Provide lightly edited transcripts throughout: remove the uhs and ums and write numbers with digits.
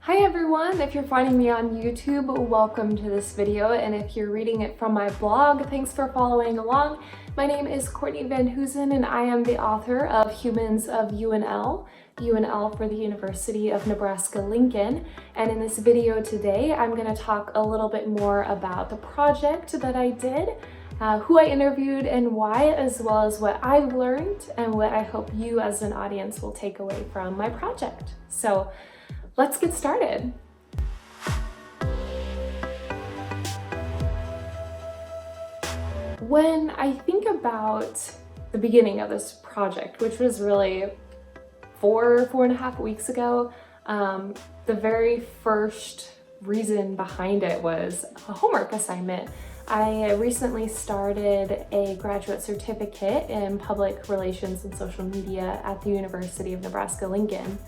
Hi everyone, if you're finding me on YouTube, welcome to this video, and if you're reading it from my blog, thanks for following along. My name is Courtney Van Hoosen and I am the author of Humans of UNL, UNL for the University of Nebraska-Lincoln, and in this video today I'm going to talk a little bit more about the project that I did, who I interviewed and why, as well as what I've learned and what I hope you as an audience will take away from my project. So let's get started. When I think about the beginning of this project, which was really four and a half weeks ago, the very first reason behind it was a homework assignment. I recently started a graduate certificate in public relations and social media at the University of Nebraska-Lincoln.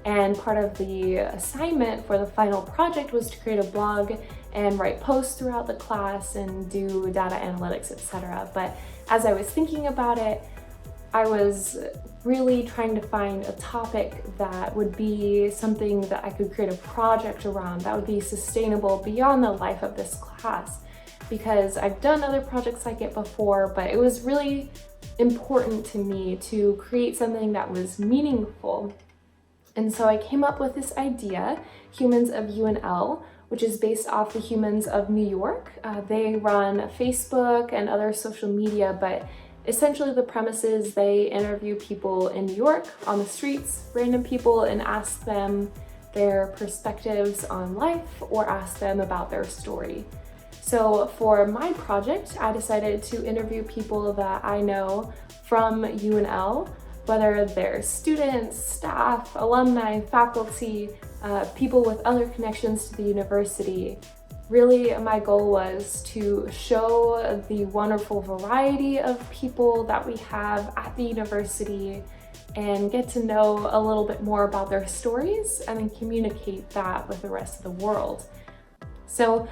And part of the assignment for the final project was to create a blog and write posts throughout the class and do data analytics, etc. But as I was thinking about it, I was really trying to find a topic that would be something that I could create a project around that would be sustainable beyond the life of this class. Because I've done other projects like it before, but it was really important to me to create something that was meaningful. And so I came up with this idea, Humans of UNL, which is based off the Humans of New York. They run Facebook and other social media, but essentially the premise is they interview people in New York on the streets, random people, and ask them their perspectives on life or ask them about their story. So for my project, I decided to interview people that I know from UNL, whether they're students, staff, alumni, faculty, people with other connections to the university. Really, my goal was to show the wonderful variety of people that we have at the university and get to know a little bit more about their stories and then communicate that with the rest of the world. So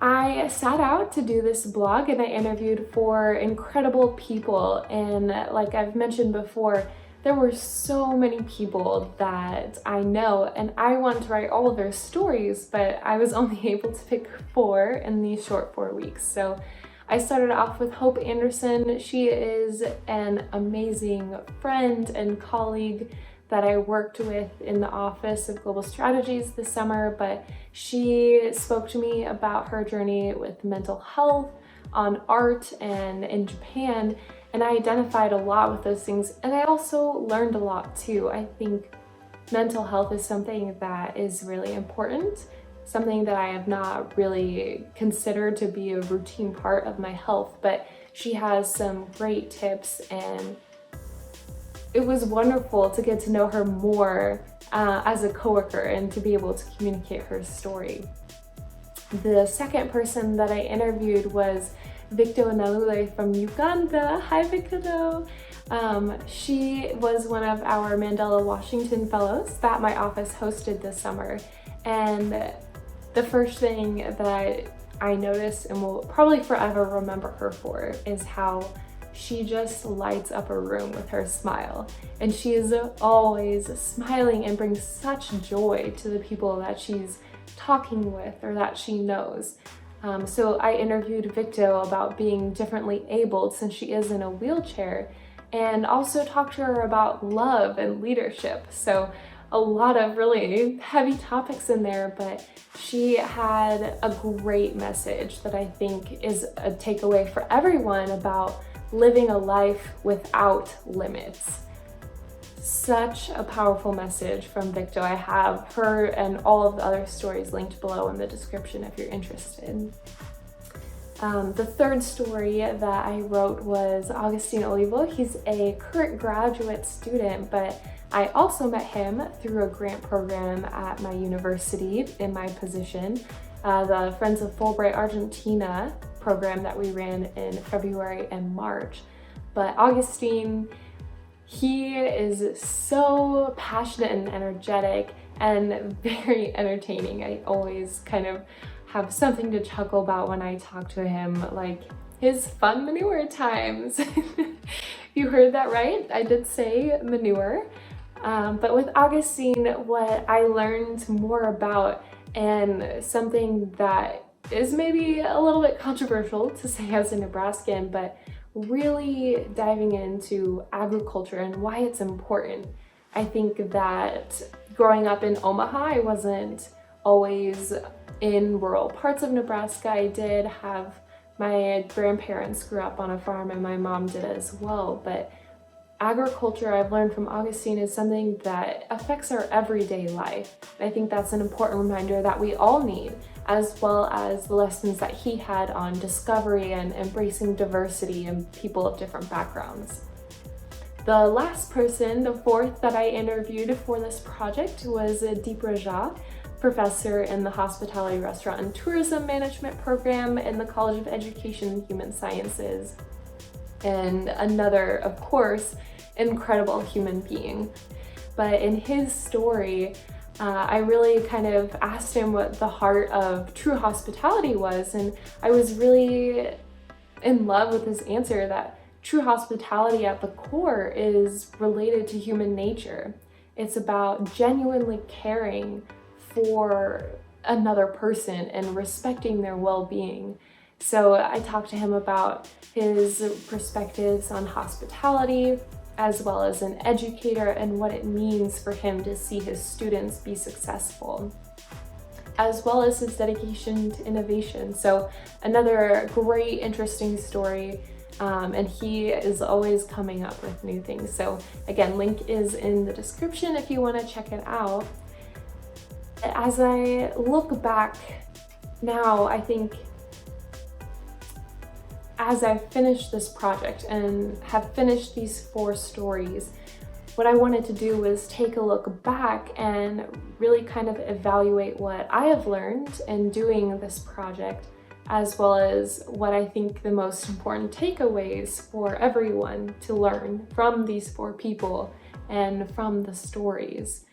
I set out to do this blog and I interviewed 4 incredible people, and like I've mentioned before, there were so many people that I know and I wanted to write all of their stories, but I was only able to pick 4 in these short 4 weeks. So I started off with Hope Anderson. She is an amazing friend and colleague that I worked with in the Office of Global Strategies this summer, but she spoke to me about her journey with mental health, on art, and in Japan, and I identified a lot with those things, and I also learned a lot too. I think mental health is something that is really important, something that I have not really considered to be a routine part of my health, but she has some great tips, and it was wonderful to get to know her more as a coworker and to be able to communicate her story. The second person that I interviewed was Victo Nalule from Uganda. Hi Victo! She was one of our Mandela Washington Fellows that my office hosted this summer. And the first thing that I noticed and will probably forever remember her for is how she just lights up a room with her smile, and she is always smiling and brings such joy to the people that she's talking with or that she knows. So I interviewed Victo about being differently abled since she is in a wheelchair, and also talked to her about love and leadership. So a lot of really heavy topics in there, but she had a great message that I think is a takeaway for everyone about living a life without limits. Such a powerful message from Victo. I have her and all of the other stories linked below in the description if you're interested. The third story that I wrote was Agustín Olivo. He's a current graduate student, but I also met him through a grant program at my university in my position, the Friends of Fulbright Argentina program that we ran in February and March. But Agustín, he is so passionate and energetic and very entertaining. I always kind of have something to chuckle about when I talk to him, like his fun manure times. You heard that right, I did say manure. But with Agustín, what I learned more about, and something that is maybe a little bit controversial to say as a Nebraskan, but really diving into agriculture and why it's important. I think that growing up in Omaha, I wasn't always in rural parts of Nebraska. I did have my grandparents grew up on a farm and my mom did as well, but agriculture, I've learned from Agustín, is something that affects our everyday life. And I think that's an important reminder that we all need, as well as the lessons that he had on discovery and embracing diversity and people of different backgrounds. The last person, the fourth that I interviewed for this project, was Dipra Jha, professor in the Hospitality, Restaurant, and Tourism Management program in the College of Education and Human Sciences, and another, of course, incredible human being. But in his story, I really kind of asked him what the heart of true hospitality was, and I was really in love with his answer that true hospitality at the core is related to human nature. It's about genuinely caring for another person and respecting their well-being. So I talked to him about his perspectives on hospitality, as well as an educator, and what it means for him to see his students be successful, as well as his dedication to innovation. So another great, interesting story, and he is always coming up with new things. So again, link is in the description if you want to check it out. As I look back now, I think as I've finished this project and have finished these 4 stories, what I wanted to do was take a look back and really kind of evaluate what I have learned in doing this project, as well as what I think the most important takeaways for everyone to learn from these 4 people and from the stories.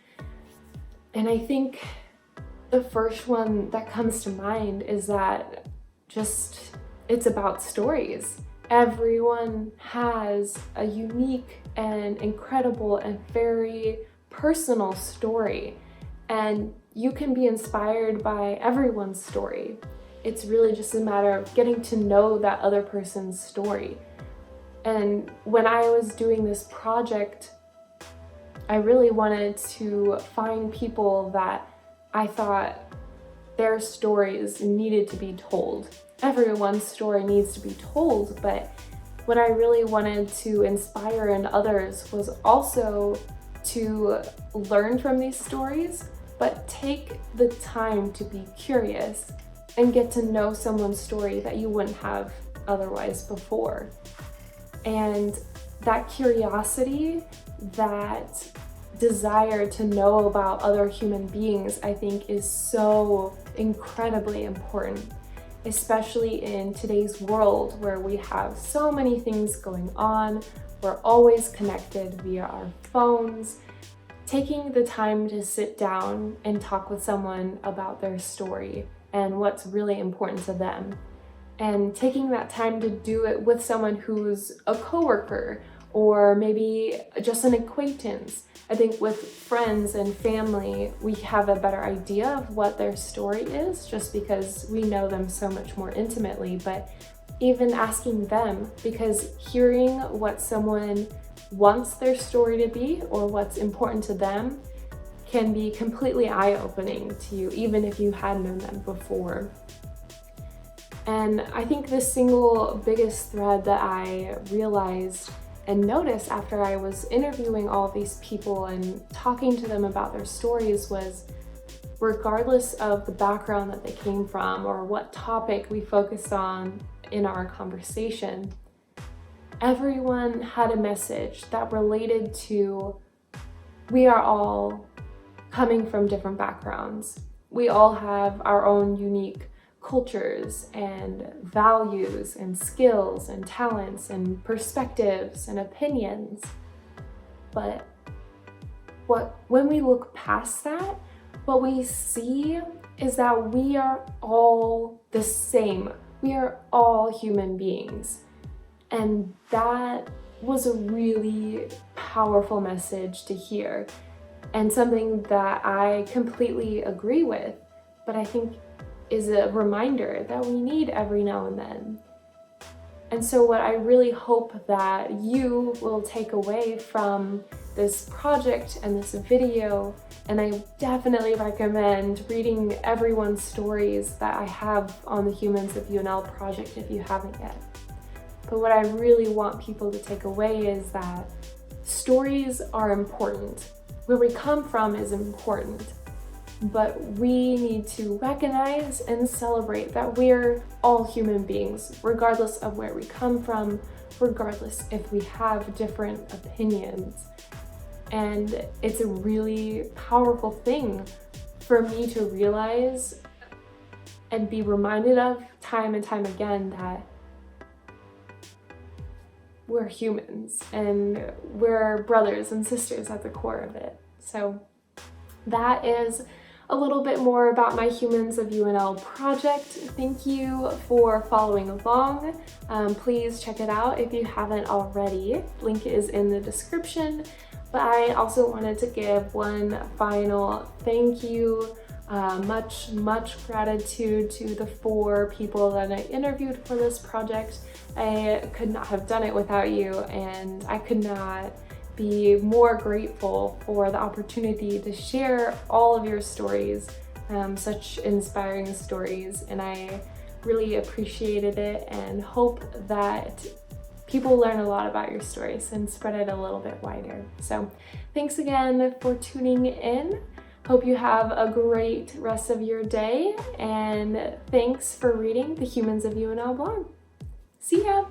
And I think the first one that comes to mind is that it's about stories. Everyone has a unique and incredible and very personal story, and you can be inspired by everyone's story. It's really just a matter of getting to know that other person's story. And when I was doing this project, I really wanted to find people that I thought their stories needed to be told. Everyone's story needs to be told, but what I really wanted to inspire in others was also to learn from these stories, but take the time to be curious and get to know someone's story that you wouldn't have otherwise before. And that curiosity, that desire to know about other human beings, I think is so incredibly important, especially in today's world where we have so many things going on. We're always connected via our phones. Taking the time to sit down and talk with someone about their story and what's really important to them, and taking that time to do it with someone who's a coworker or maybe just an acquaintance. I think with friends and family, we have a better idea of what their story is just because we know them so much more intimately. But even asking them, because hearing what someone wants their story to be or what's important to them can be completely eye-opening to you, even if you had known them before. And I think the single biggest thread that I realized and noticed after I was interviewing all of these people and talking to them about their stories was, regardless of the background that they came from or what topic we focused on in our conversation, everyone had a message that related to, we are all coming from different backgrounds. We all have our own unique cultures and values and skills and talents and perspectives and opinions. But when we look past that, what we see is that we are all the same. We are all human beings. And that was a really powerful message to hear. and something that I completely agree with, but I think is a reminder that we need every now and then. And so what I really hope that you will take away from this project and this video, and I definitely recommend reading everyone's stories that I have on the Humans of UNL project if you haven't yet. But what I really want people to take away is that stories are important. Where we come from is important, but we need to recognize and celebrate that we're all human beings, regardless of where we come from, regardless if we have different opinions. And it's a really powerful thing for me to realize and be reminded of time and time again that we're humans and we're brothers and sisters at the core of it. So that is a little bit more about my Humans of UNL project. Thank you for following along. Please check it out if you haven't already. Link is in the description. But I also wanted to give one final thank you. Much gratitude to the 4 people that I interviewed for this project. I could not have done it without you, and I could not be more grateful for the opportunity to share all of your stories, such inspiring stories, and I really appreciated it and hope that people learn a lot about your stories and spread it a little bit wider. So thanks again for tuning in. Hope you have a great rest of your day, and thanks for reading the Humans of UNL blog. See ya!